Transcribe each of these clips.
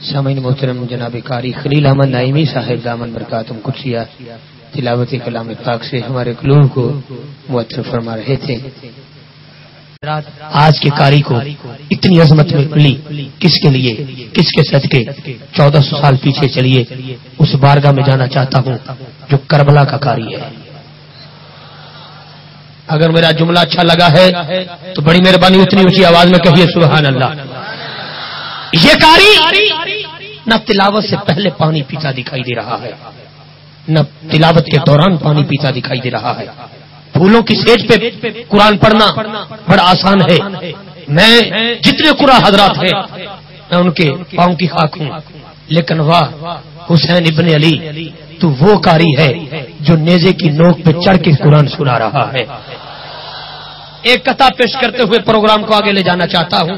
سامعین محترم، جناب قاری خلیل احمد نعیمی صاحب دامن برکاتہم قدسیہ تلاوت کلام پاک سے ہمارے قلوب کو معطر فرما رہے تھے۔ آج کے قاری کو اتنی عظمت میں ملی، کس کے لیے، کس کے صدقے؟ 1400 سال پیچھے چلیے، اس بارگاہ میں جانا چاہتا ہوں جو کربلا کا قاری ہے۔ اگر میرا جملہ اچھا لگا ہے تو بڑی مہربانی اتنی اونچی آواز میں کہیے سبحان اللہ۔ یہ قاری نہ تلاوت سے پہلے پانی پیتا دکھائی دے رہا ہے، نہ تلاوت کے دوران پانی پیتا دکھائی دے رہا ہے۔ پھولوں کی سیج پہ قرآن پڑھنا بڑا آسان ہے۔ میں جتنے قرآن حضرات ہیں میں ان کے پاؤں کی خاک ہوں، لیکن واہ حسین ابن علی، تو وہ قاری ہے جو نیزے کی نوک پہ چڑھ کے قرآن سنا رہا ہے۔ ایک قطعہ پیش کرتے ہوئے پروگرام کو آگے لے جانا چاہتا ہوں،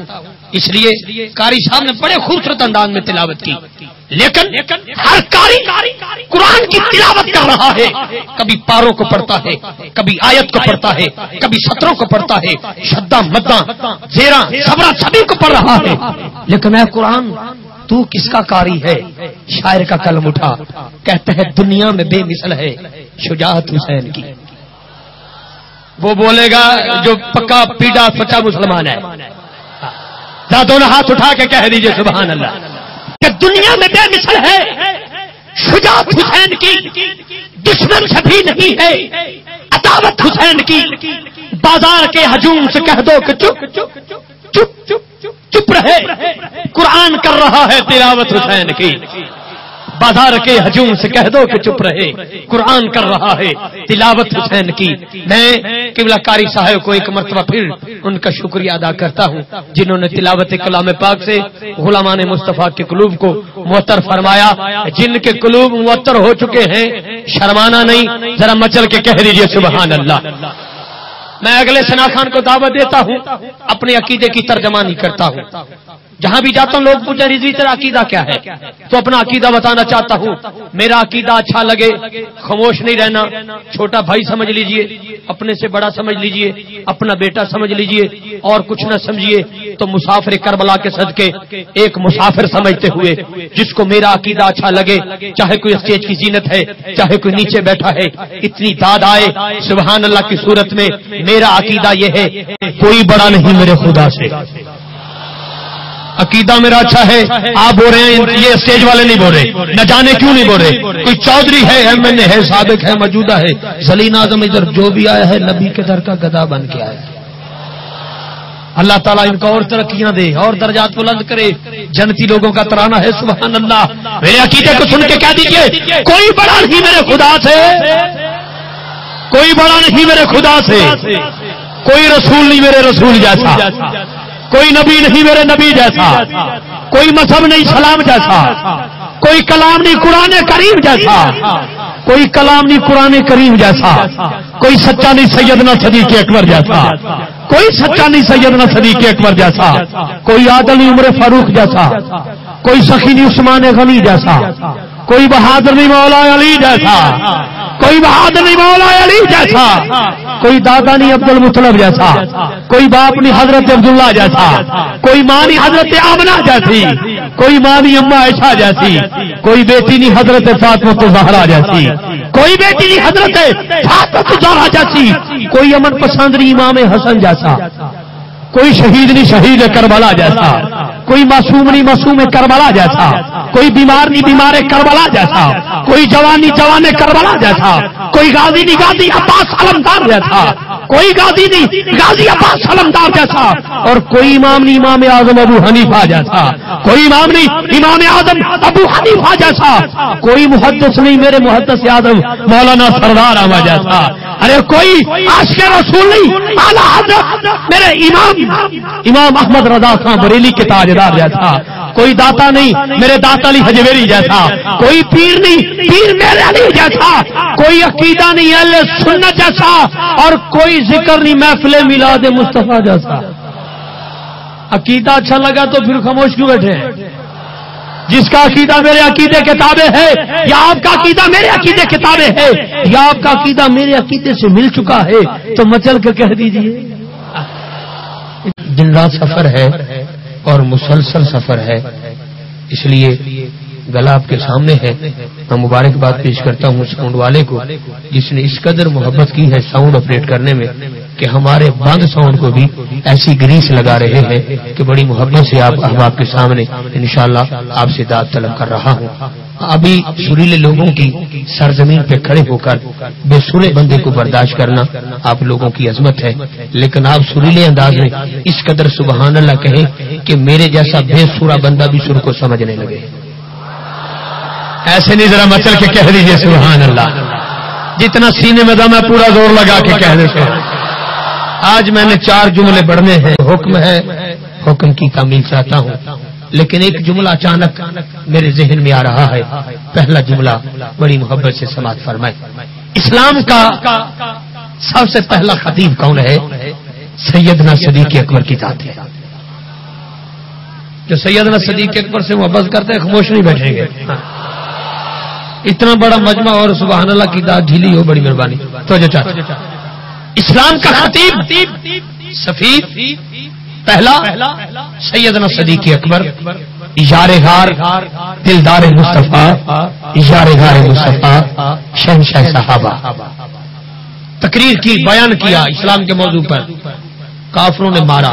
اس لیے قاری صاحب نے بڑے خوبصورت انداز میں تلاوت کی، لیکن ہر قاری قرآن کی تلاوت کر رہا ہے، کبھی پاروں کو پڑھتا ہے، کبھی آیت کو پڑھتا ہے، کبھی سطروں کو پڑھتا ہے، شدہ مدہ زیرہ صبرہ سبھی کو پڑھ رہا ہے، لیکن اے قرآن تو کس کا قاری ہے؟ شاعر کا قلم اٹھا، کہتا ہے دنیا میں بے مثل ہے شجاعت حسین کی۔ وہ بولے گا جو پکا پیڑا سچا مسلمان ہے، دونوں ہاتھ اٹھا کے کہہ دیجئے سبحان اللہ کہ دنیا میں بے مثل ہے شجاعت حسین کی، دشمن سبھی نہیں ہے عداوت حسین کی۔ بازار کے ہجوم سے کہہ دو کہ چپ چپ چپ چپ رہے، قرآن کر رہا ہے تلاوت حسین کی۔ بازار کے ہجوم سے کہہ دو کہ چپ رہے، قرآن کر رہا ہے تلاوت حسین کی۔ میں قبلہ قاری صاحب کو ایک مرتبہ پھر ان کا شکریہ ادا کرتا ہوں جنہوں نے تلاوت کلام پاک سے غلامان مصطفیٰ کے قلوب کو معطر فرمایا۔ جن کے قلوب معطر ہو چکے ہیں شرمانا نہیں، ذرا مچل کے کہہ دیجئے سبحان اللہ۔ میں اگلے ثنا خان کو دعوت دیتا ہوں، اپنے عقیدے کی ترجمانی کرتا ہوں۔ جہاں بھی جاتا ہوں لوگ پوچھیں رضوی تیرا عقیدہ کیا ہے، تو اپنا عقیدہ بتانا چاہتا ہوں۔ میرا عقیدہ اچھا لگے خاموش نہیں رہنا، چھوٹا بھائی سمجھ لیجئے، اپنے سے بڑا سمجھ لیجئے، اپنا بیٹا سمجھ لیجئے، اور کچھ نہ سمجھیے تو مسافر کربلا کے صدقے ایک مسافر سمجھتے ہوئے جس کو میرا عقیدہ اچھا لگے، چاہے کوئی اسٹیج کی زینت ہے، چاہے کوئی نیچے بیٹھا ہے، اتنی داد آئے سبحان اللہ کی صورت میں۔ میرا عقیدہ یہ ہے کوئی بڑا نہیں میرے خدا سے، عقیدہ میرا اچھا ہے۔ آپ بول رہے ہیں یہ اسٹیج والے نہیں بول رہے، نہ جانے کیوں نہیں بول رہے، کوئی چودھری ہے، ایم این اے ہے، سابق ہے، موجودہ ہے، ذلیل اعظم ادھر جو بھی آیا ہے نبی کے در کا گدا بن کے آیا ہے۔ اللہ تعالیٰ ان کو اور ترقیاں دے اور درجات بلند کرے، جنتی لوگوں کا ترانہ ہے سبحان اللہ۔ میرے عقیدے کو سن کے کہہ دیجئے کوئی بڑا نہیں میرے خدا سے، کوئی بڑا نہیں میرے خدا سے، کوئی رسول نہیں میرے رسول جیسا، کوئی نبی نہیں میرے نبی جیسا، کوئی مذہب نہیں اسلام جیسا، کوئی کلام نہیں قرآن کریم جیسا، کوئی کلام نہیں قرآن کریم جیسا، کوئی سچا نہیں سیدنا صدیق اکبر جیسا، کوئی سچا نہیں سیدنا صدیق اکبر جیسا، کوئی عادل نہیں عمر فاروق جیسا، کوئی سخی نہیں عثمان غنی جیسا، کوئی بہادر نہیں مولا علی جیسا، کوئی بہادر نہیں مولا علی جیسا، کوئی دادا نہیں عبد المطلب جیسا، کوئی باپ نہیں حضرت عبداللہ جیسا، کوئی ماں نہیں حضرت آمنہ جیسی، کوئی ماں نہیں اما عائشہ جیسی، کوئی بیٹی نہیں حضرت فاطمہ الزہرا جیسی، کوئی بیٹی نہیں حضرت فاطمہ الزہرا جیسی، کوئی امن پسند نہیں امام حسن جیسا، کوئی شہید نہیں شہید کربلا جیسا، کوئی معصوم نہیں معصوم کربلا جیسا، کوئی بیمار نہیں بیمار کربلا جیسا، کوئی جوان نہیں جوان کربلا جیسا، کوئی غازی نہیں غازی عباس علمدار جیسا، کوئی غازی نہیں غازی عباس علمدار جیسا، اور کوئی امام نہیں امام اعظم ابو حنیفہ جیسا، کوئی امام نہیں امام اعظم ابو حنیفہ جیسا، کوئی محدث نہیں میرے محدث اعظم مولانا سردار احمد جیسا، ارے کوئی عاشق رسول نہیں اعلیٰ حضرت میرے امام احمد رضا خان بریلی کے تاجدار جیسا، کوئی داتا نہیں میرے داتا علی حجویری جیسا، کوئی پیر نہیں پیر میرے علی جیسا، کوئی عقیدہ نہیں اہل سنت جیسا، اور کوئی ذکر نہیں محفل میلاد مصطفیٰ جیسا۔ عقیدہ اچھا لگا تو پھر خاموش کیوں بیٹھے ہیں؟ جس کا عقیدہ میرے عقیدے کتابیں ہے، یا آپ کا عقیدہ میرے عقیدے کتابیں ہے، یا آپ کا عقیدہ میرے عقیدے سے مل چکا ہے تو مچل کر کہہ دیجئے۔ دن رات سفر ہے، اور مسلسل سفر ہے، اس لیے گلا آپ کے سامنے ہے. میں مبارکباد پیش کرتا ہوں ساؤنڈ والے کو جس نے اس قدر محبت کی ہے ساؤنڈ آپریٹ کرنے میں کہ ہمارے بند ساؤنڈ کو بھی ایسی گریس لگا رہے ہیں کہ بڑی محبت سے آپ احباب کے سامنے انشاءاللہ آپ سے داد طلب کر رہا ہوں. ابھی سریلے لوگوں کی سرزمین پہ کھڑے ہو کر بے سرے بندے کو برداشت کرنا آپ لوگوں کی عظمت ہے، لیکن آپ سریلے انداز میں اس قدر سبحان اللہ کہیں کہ میرے جیسا بے سرا بندہ بھی سر کو سمجھنے لگے. ایسے نہیں، ذرا مچل کے کہہ دیجئے سبحان اللہ. جتنا سینے میں دم ہے پورا زور لگا کے کہہ دے. آج میں نے 4 جملے پڑھنے ہیں. حکم ہے، حکم کی تعمیل چاہتا ہوں، لیکن ایک جملہ اچانک میرے ذہن میں آ رہا ہے. پہلا جملہ بڑی محبت سے سماعت فرمائے. اسلام کا سب سے پہلا خطیب کون ہے؟ سیدنا صدیق اکبر کی ذات ہے. جو سیدنا صدیق اکبر سے محبت کرتے ہیں خاموش نہیں بیٹھیں گے. اتنا بڑا مجمع اور سبحان اللہ کی ذات ڈھیلی ہو، بڑی مہربانی. تو جو چاہتا اسلام کا خطیب سفیر پہلا سیدنا صدیق اکبر، یار غار دلدار مصطفیٰ، یار غار مصطفیٰ، شہنشاہ صحابہ. تقریر کی، بیان کیا اسلام کے موضوع پر. کافروں نے مارا،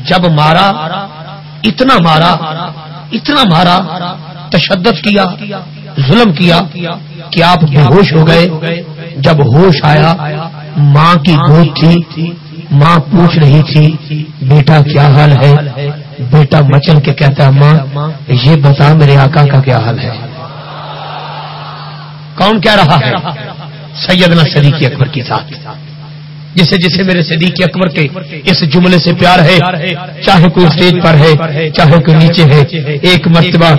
جب مارا اتنا مارا تشدد کیا، ظلم کیا کہ آپ بے ہوش ہو گئے. جب ہوش آیا ماں کی گود تھی، ماں پوچھ رہی تھی بیٹا کیا حال ہے. بیٹا مچل کے کہتا ماں یہ بتا میرے آقا کا کیا حال ہے. کون کہہ رہا ہے؟ سیدنا صدیق اکبر کی ذات. جسے جسے میرے صدیق اکبر کے اس جملے سے پیار ہے، چاہے کوئی اسٹیج پر ہے چاہے کوئی نیچے ہے، ایک مرتبہ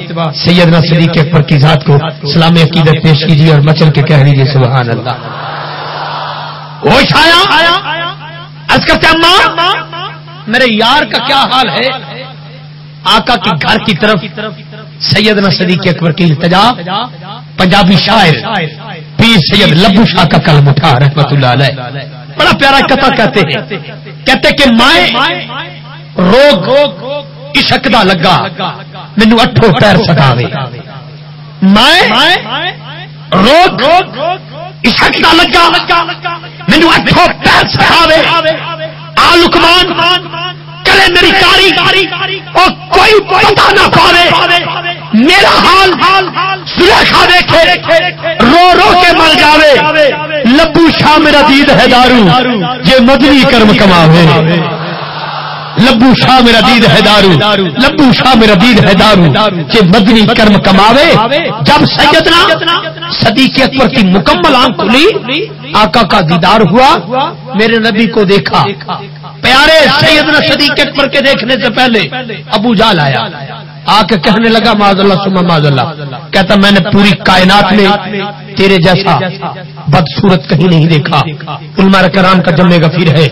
سیدنا صدیق اکبر کی ذات کو سلام عقیدت پیش کیجیے اور مچل کے کہہ لیجیے سبحان اللہ. ہوش آیا، عرض کرتے اماں میرے یار کا کیا حال ہے. آقا کے گھر کی طرف سیدنا صدیق اکبر کی التجا. پنجابی شاعر پیر سید لبو شاہ کا کلم اٹھا رحمت اللہ علیہ، بڑا پیارا قطع کہتے ہیں. کہتے کہ مائیں روگ اشکدا لگا مینو اٹھو پیر سداوے. مائیں روگ اشکدا لگا مینو اٹھو پیر سداوے. آلکمان کرے میری کاری اور کوئی پتہ نہ پاوے. میرا حال سلیخا دیکھے رو رو کے مر جاوے. لبو شاہ میرا دید ہے دارو یہ مدنی کرم کماوے. لبو شاہ میرا دید ہے دارو، لبو شاہ میرا دید ہے دارو یہ مدنی کرم کماوے. جب سیدنا صدیق اکبر کی مکمل آنکھ کھلی، آقا کا دیدار ہوا، میرے نبی کو دیکھا. پیارے سیدنا صدیق اکبر کے دیکھنے سے پہلے ابو جہل آیا، آ کے کہنے لگا معاذ اللہ ثم معاذ اللہ. کہتا میں نے پوری کائنات میں تیرے جیسا بدصورت کہیں نہیں دیکھا. علماء کرام کا جمع غفیر ہے.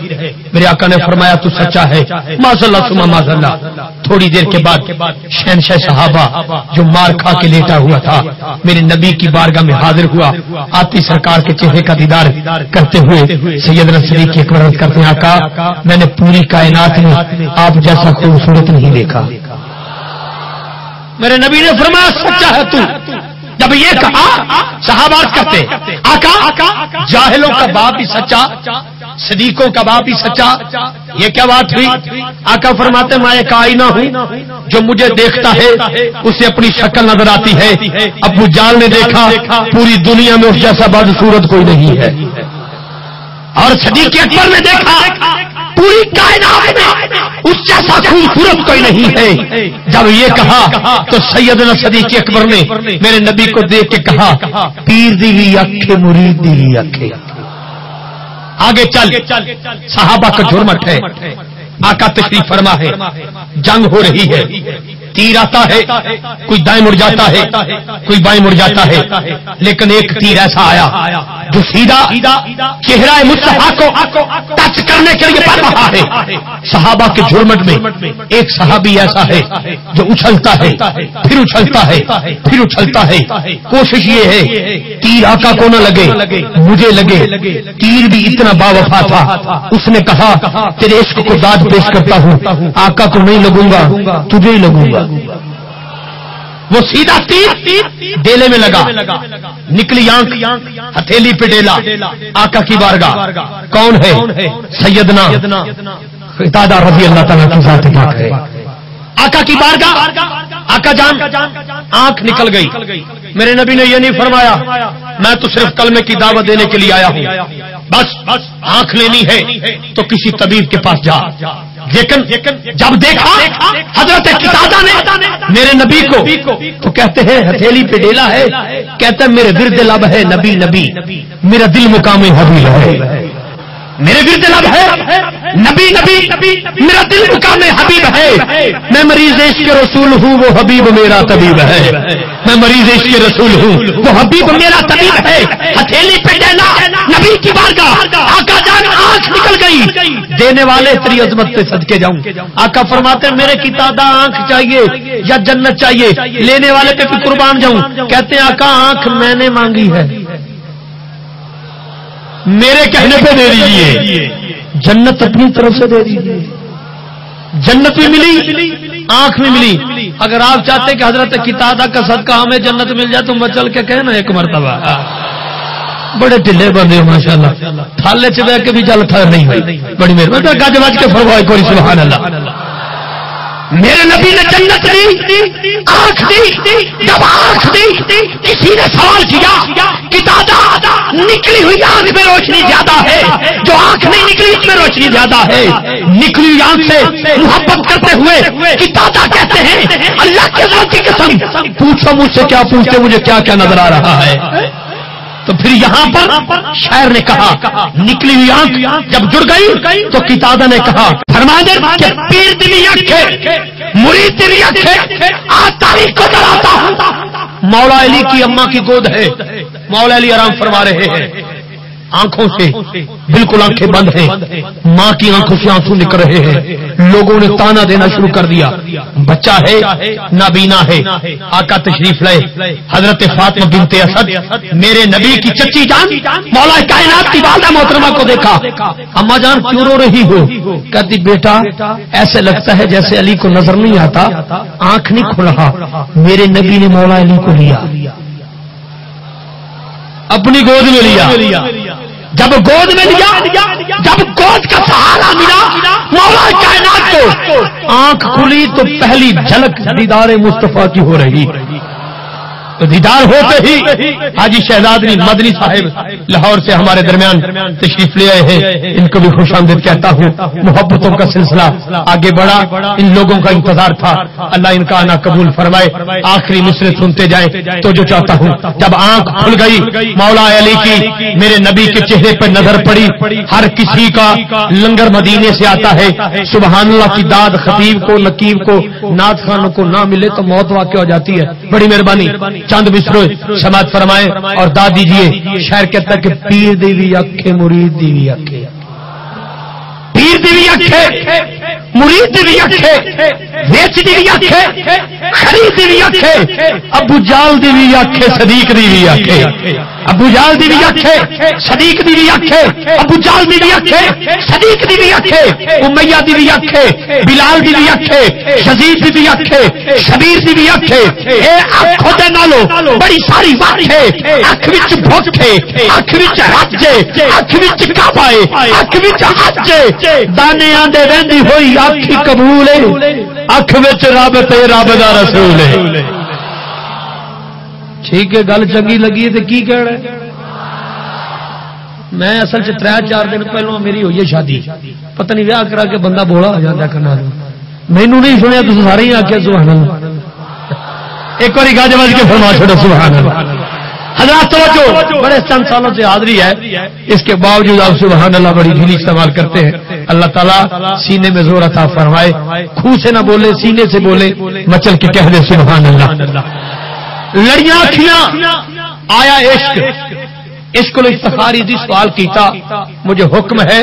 میرے آقا نے فرمایا تو سچا ہے. معاذ اللہ ثم معاذ اللہ. تھوڑی دیر کے بعد شہنشاہ صحابہ جو مار کھا کے لیٹا ہوا تھا میرے نبی کی بارگاہ میں حاضر ہوا. آتی سرکار کے چہرے کا دیدار کرتے ہوئے سیدنا صدیق اکبر کرتے ہیں آقا میں نے پوری کائنات میں آپ جیسا خوبصورت نہیں دیکھا. میرے نبی نے فرمایا سچا ہے تو. جب یہ کہا صحابہ کرتے آقا جاہلوں کا باپ ہی سچا، صدیقوں کا باپ ہی سچا، یہ کیا بات ہوئی؟ آقا فرماتے میں ایک آئینہ ہوں، جو مجھے دیکھتا ہے اسے اپنی شکل نظر آتی ہے. ابو جہل نے دیکھا پوری دنیا میں اس جیسا بدصورت کوئی نہیں ہے، اور صدیق اکبر نے دیکھا پوری کائنات میں اس جیسا خوبصورت کوئی نہیں ہے. جب یہ کہا تو سیدنا صدیق اکبر نے میرے نبی کو دیکھ کے کہا پیر دی ہوئی اکھے مرید دی ہوئی اکھے. آگے چل، صحابہ کا جرمٹ ہے. آقا تشریف فرما ہے، جنگ ہو رہی ہے. تیر آتا ہے کوئی دائیں مڑ جاتا ہے کوئی بائیں مڑ جاتا ہے، لیکن ایک تیر ایسا آیا جو سیدھا چہرہ مصطفیٰ کو ٹچ کرنے کے لیے پڑ رہا ہے۔ صحابہ کے جھرمٹ میں ایک صحابی ایسا ہے جو اچھلتا ہے پھر اچھلتا ہے پھر اچھلتا ہے، کوشش یہ ہے تیر آقا کو نہ لگے مجھے لگے۔ تیر بھی اتنا باوفا تھا، اس نے کہا تیرے عشق کو داد پیش کرتا ہوں، آقا کو نہیں لگوں گا تجھے ہی لگوں گا۔ وہ سیدھا تیر ڈیلے میں لگا، نکلی آنکھ، ہتھیلی پہ ڈیلا، آقا کی بارگاہ۔ کون ہے؟ سیدنا قتادہ رضی اللہ تعالیٰ کی ذات پاک ہے۔ آقا کی بارگاہ، آقا جان آنکھ نکل گئی۔ میرے نبی نے یہ نہیں فرمایا میں تو صرف کلمے کی دعوت دینے کے لیے آیا ہوں، بس آنکھ لینی ہے تو کسی طبیب کے پاس جا۔ لیکن جب دیکھا حضرت قتادہ نے میرے نبی کو تو کہتے ہیں ہتھیلی پہ ڈیلا ہے، کہتا ہے میرے ورد لب ہے نبی نبی، میرا دل مقام حبیب ہے۔ میرے ورد لب ہے نبی نبی، میرا دل مقام حبیب ہے۔ میں مریض عشق رسول ہوں وہ حبیب میرا طبیب ہے، میں مریض عشق رسول ہوں وہ حبیب میرا طبیب ہے۔ ہتھیلی پہ ڈیلا نبی کی بارگاہ، آقا جان آنکھ نکل گئی۔ دینے والے تیری عظمت پہ صدقے جاؤں۔ آقا فرماتے ہیں میرے قتادہ آنکھ چاہیے یا جنت چاہیے؟ لینے والے پہ بھی قربان جاؤں۔ کہتے ہیں آقا آنکھ میں نے مانگی ہے، میرے کہنے پہ دے دیجیے، جنت اپنی طرف سے دے دیجیے۔ جنت بھی ملی آنکھ بھی ملی۔ اگر آپ چاہتے کہ حضرت قتادہ کا صدقہ ہمیں جنت مل جائے تو مچل کے کہنا ایک مرتبہ۔ بڑے ڈھلے بندے ہو ماشاء اللہ، تھالے چ بہ کے بھی جل تھا نہیں ہوئی، بڑی مہربانی گج بج کے فرمائے کوئی سبحان اللہ۔ میرے نبی نے جنت دی، آنکھ دی۔ جب آنکھ دی کسی نے سوال کیا قتادہ نکلی ہوئی آنکھ میں روشنی زیادہ ہے جو آنکھ نہیں نکلی اس میں روشنی زیادہ ہے؟ نکلی ہوئی آنکھ سے محبت کرتے ہوئے قتادہ کہتے ہیں اللہ کے ذات کی قسم پوچھو مجھ سے کیا پوچھتے مجھے کیا کیا نظر آ رہا ہے۔ تو پھر یہاں پر شاعر نے کہا نکلی ہوئی آنکھ جب جڑ گئی تو قتادہ نے کہا فرمایا کہ پیر دلی آنکھیں مرید دلی آنکھیں تاریخ کو ڈراتا ہوں۔ مولا علی کی اماں کی گود ہے، مولا علی آرام فرما رہے ہیں، آنکھوں سے بالکل آنکھیں بند ہیں، ماں کی آنکھوں سے آنسو نکل رہے ہیں۔ لوگوں نے تانا دینا شروع کر دیا، بچہ ہے نابینا ہے۔ آقا تشریف لائے، حضرت فاطمہ بنت اسد میرے نبی کی چچی جان مولا کائنات کی والدہ محترمہ کو دیکھا، اماں جان کیوں رو رہی ہو؟ کہتی بیٹا ایسے لگتا ہے جیسے علی کو نظر نہیں آتا، آنکھ نہیں کھل رہا۔ میرے نبی نے مولا علی کو لیا، اپنی گود میں لیا۔ جب گود میں لیا، جب گود کا سہارا ملا مولا کائنات کو، آنکھ کھلی تو پہلی جھلک دیدار مصطفیٰ کی ہو رہی۔ دیدار ہوتے ہی حاجی شہزاد مدنی صاحب لاہور سے ہمارے درمیان تشریف لے آئے ہیں، ان کو بھی خوش آمدید کہتا ہوں۔ محبتوں کا سلسلہ آگے بڑھا، ان لوگوں کا انتظار تھا، اللہ ان کا آنا قبول فرمائے۔ آخری مصرے سنتے جائیں تو جو چاہتا ہوں۔ جب آنکھ کھل گئی مولا علی کی، میرے نبی کے چہرے پر نظر پڑی۔ ہر کسی کا لنگر مدینے سے آتا ہے، سبحان اللہ کی داد خطیب کو نقیب کو نعت خوانوں کو نہ ملے تو موت واقع ہو جاتی ہے۔ بڑی مہربانی چند مصرے سماعت فرمائیں اور داد دیجیے۔ شاعر کہتا ہے کہ پیر دیوی اکھے مرید دیوی اکھے، پیر دیوی اکھے مرید دیوی اکھے، ویچ دیوی اکھے خرید دیوی اکھے، ابو جال دیوی اکھے صدیق دیوی اکھے، ابو جال دیوی اکھے صدیق دیوی اکھے، ابو جال دیوی اکھے صدیق دیوی اکھے، امیہ دیوی اکھے، بلال دیوی اکھے، یزید دیوی اکھے، شبیر دیوی اکھے۔ اے اکھو دے نالو بڑی ساری واکھے، اکھ وچ بھوکھے، اکھ وچ حجے، اکھ وچ کعبہ، اکھ وچ حجے، دانے آندے ویندی ہوئی اکھی قبول ہے، اکھ وچ رب تے رب دا رسول ہے۔ ٹھیک ہے گل چنگی لگی تے کی کہنا ہے؟ میں اصل چ 3-4 دن پہلو میری ہوئی ہے شادی، پتہ نہیں ویاہ کرا کے بندہ بولا ہو جاتا کرنا، مینوں نہیں سنیا تسی سارے ہی آکھیا سبحان اللہ۔ ایک بار گاج بج کے فرما چھوڑو سبحان اللہ۔ حضرات توجہ، بڑے چند سالوں سے حاضری ہے، اس کے باوجود آپ سبحان اللہ بڑی ڈھیلی استعمال کرتے ہیں. اللہ تعالیٰ سینے میں زور عطا فرمائے، خون سے نہ بولے سینے سے بولے، مچل کے کہہ دے سبحان اللہ. لڑیاں کھیاں آیا عشق کو افتخاری دی سوال کیتا، مجھے حکم ہے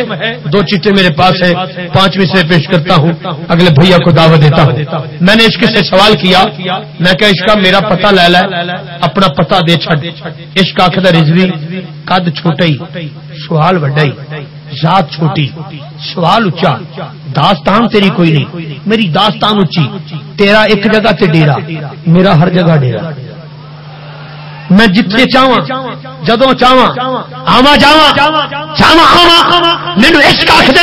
2 چٹے میرے پاس ہے، 5ویں سے پیش کرتا ہوں، اگلے بھیا کو دعوت دیتا ہوں. میں نے عشق سے سوال کیا، میں کہ عشق میرا پتہ لے لے، اپنا پتہ دے چھڑ. عشق آخر رضوی قد چھوٹا ہی سوال وڈا ہی، ذات چھوٹی سوال اچا، داستان تیری کوئی نہیں، میری داستان اچھی، تیرا ایک جگہ تے ڈیرا، میرا ہر جگہ ڈیرا. میں جتنے چاہواں جدوں چاہواں آواں جاواں چاہواں آواں، مینوں عشق آکھدے.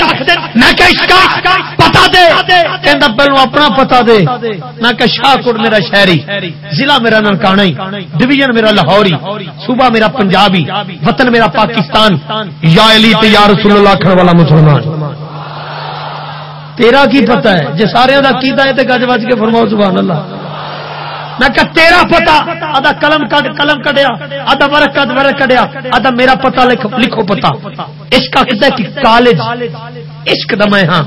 میں کہ عشق پتہ دے، کہندا پہلو اپنا پتہ دے. میں کہ شاہکوٹ میرا شہری، ضلع میرا ننکانہ، ڈویژن میرا لاہوری، صوبہ میرا پنجابی، وطن میرا پاکستان. یا علی تے یا رسول اللہ کھڑ والا مسلمان. تیرا کی پتہ ہے؟ جے سارے دا کیتا ہے تے گج وج کے فرماؤ سبحان اللہ. میں کہ تیرا پتہ، آدھا قلم کڈیا، آدھا ورق کڈیا، آدھا میرا پتہ لکھو پتہ. عشق آخدا کہ کالج عشق دا میں ہاں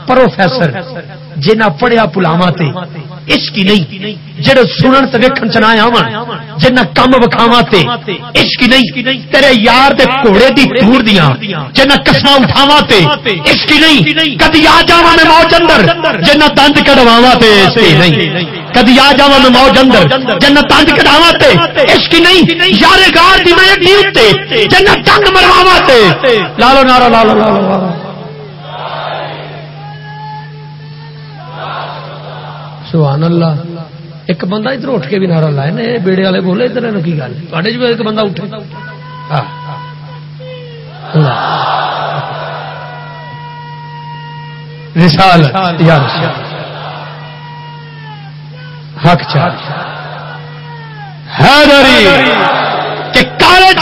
پروفیسر جنہ پڑھیا پلاواں تے عشق نہیں، جڑے سنن تے ویکھن چ نہ آون، جنہ کم وکھاواں تے عشق نہیں. تیرے یار دے گھوڑے دی دور دیاں جنہ قسماں اٹھاواں تے عشق نہیں. کدی آ جاواں میں موج اندر جنہ دند کڈواواں تے عشق نہیں. کدی آ جاواں میں موج اندر جنہ دند کڈواواں تے عشق نہیں. یار گار دی میں دی تے جنہ ٹنگ مرواواں تے لالو نارا لالو لالو. سبحان اللہ. ایک بندہ ادھر اٹھ کے بھی نعرہ لائے نے، بیڑے والے بولے ادھر کی گل تھوڑے جو ایک بندہ اٹھے. رسالت یا رسالت حق چاہ حیدری کہ کالج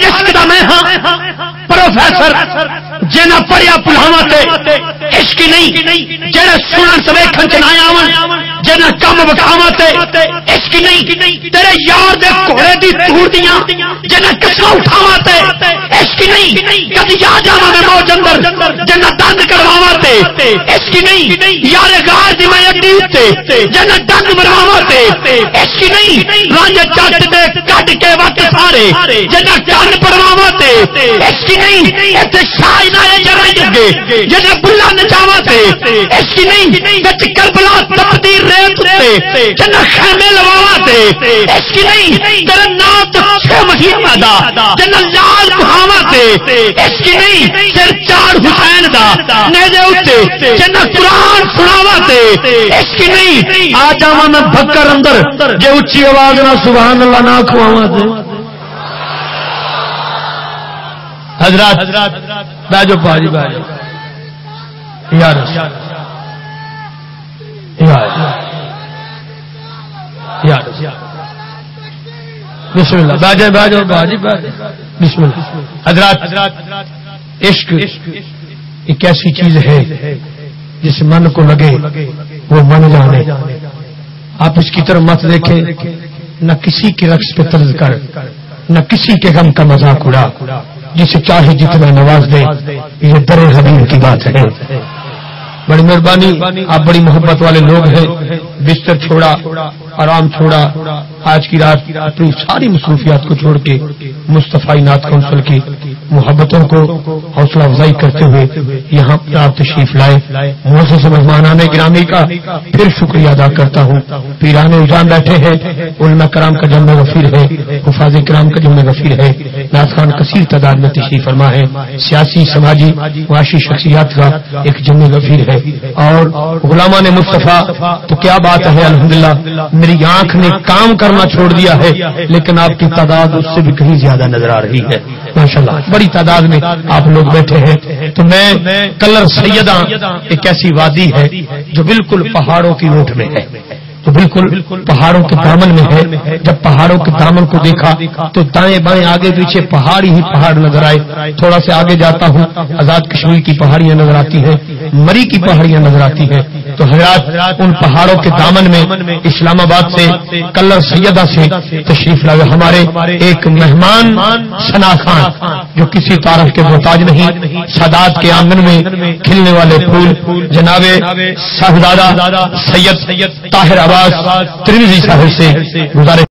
عشق دا میں ہاں پروفیسر جنہ پڑھیا پڑھاواں تے عشق نہیں، جڑے سنن تے ویکھن چ نہ آون، جنہ کم وکھاواں تے عشق نہیں. تیرے یار دے گھوڑے دی دور دیاں جنہ قسماں اٹھاواں تے عشق نہیں. کدی آ جاواں میں موج اندر جنہ دند کڈواواں تے عشق نہیں. یار غار دی میں اڈی تے جنہ دند مرواواں تے عشق نہیں. رانجھ جٹ دے کڈ کے وٹ سارے جنہ کن پڑواواں تے عشق نہیں. ایتھے شاہ نہ جڑے جگے جنہ بلا نچاواں تے عشق نہیں. وچ کربلا تپدی ریت تے جنہ خیمے لواواں تے عشق نہیں. تیرے نام تے چھ مہینہ دا جنہ لال بہاواں تے عشق نہیں. سر چار حسین دا نیجے اتے جنہ قرآن سناواں تے عشق نہیں. آ جاواں میں بھکر اندر جے اچھی آواز نہ سبحان اللہ نہ کھواواں تے. حضرات باجو باجی باجو یا رسول یا رسول بسم اللہ باجو باجو باجی باجو بسم اللہ. حضرات عشق ایک ایسی چیز ہے جس من کو لگے وہ من جانے. آپ اس کی طرف مت دیکھیں، نہ کسی کے رقص پہ طرز کر، نہ کسی کے غم کا مذاق اڑا. جسے چاہے جتنا نواز دے، یہ در حبیب کی بات ہے. بڑی مہربانی، آپ بڑی محبت والے لوگ ہیں. بستر چھوڑا، آرام چھوڑا، آج کی رات اپنی ساری مصروفیات کو چھوڑ کے مصطفی نعت کونسل کی محبتوں کو حوصلہ افزائی کرتے ہوئے یہاں آپ تشریف لائے. معزز مہمانان گرامی کا پھر شکریہ ادا کرتا ہوں. پیران اجام بیٹھے ہیں، علماء کرام کا جمع غفیر ہے، حفاظ کرام کا جمع غفیر ہے، نعت خوان کثیر تعداد میں تشریف فرما ہے، سیاسی سماجی معاشی شخصیات کا ایک جمع غفیر ہے، اور غلامان مصطفیٰ تو کیا بات ہے. الحمدللہ میری آنکھ نے کام کرنا چھوڑ دیا ہے، لیکن آپ کی تعداد اس سے بھی کہیں زیادہ نظر آ رہی ہے. ماشاءاللہ بڑی تعداد میں آپ لوگ بیٹھے ہیں. تو میں کلر سیدہ ایک ایسی وادی ہے جو بالکل پہاڑوں کی اوٹ میں ہے. تو بالکل پہاڑوں کے دامن میں ہے. جب پہاڑوں کے دامن کو دیکھا تو دائیں بائیں آگے پیچھے پہاڑی ہی پہاڑ نظر آئے. تھوڑا سے آگے جاتا ہوں آزاد کشمیر کی پہاڑیاں نظر آتی ہیں, مری کی پہاڑیاں نظر آتی ہیں. تو حضرات ان پہاڑوں کے دامن میں اسلام آباد سے کلر سیدہ سے تشریف لائے ہمارے ایک مہمان ثنا خان, جو کسی تعارف کے محتاج نہیں. سادات کے آنگن میں کھلنے والے پھول جناب صاحبزادہ سید طاہر عباس ترمذی صاحب سے گزارش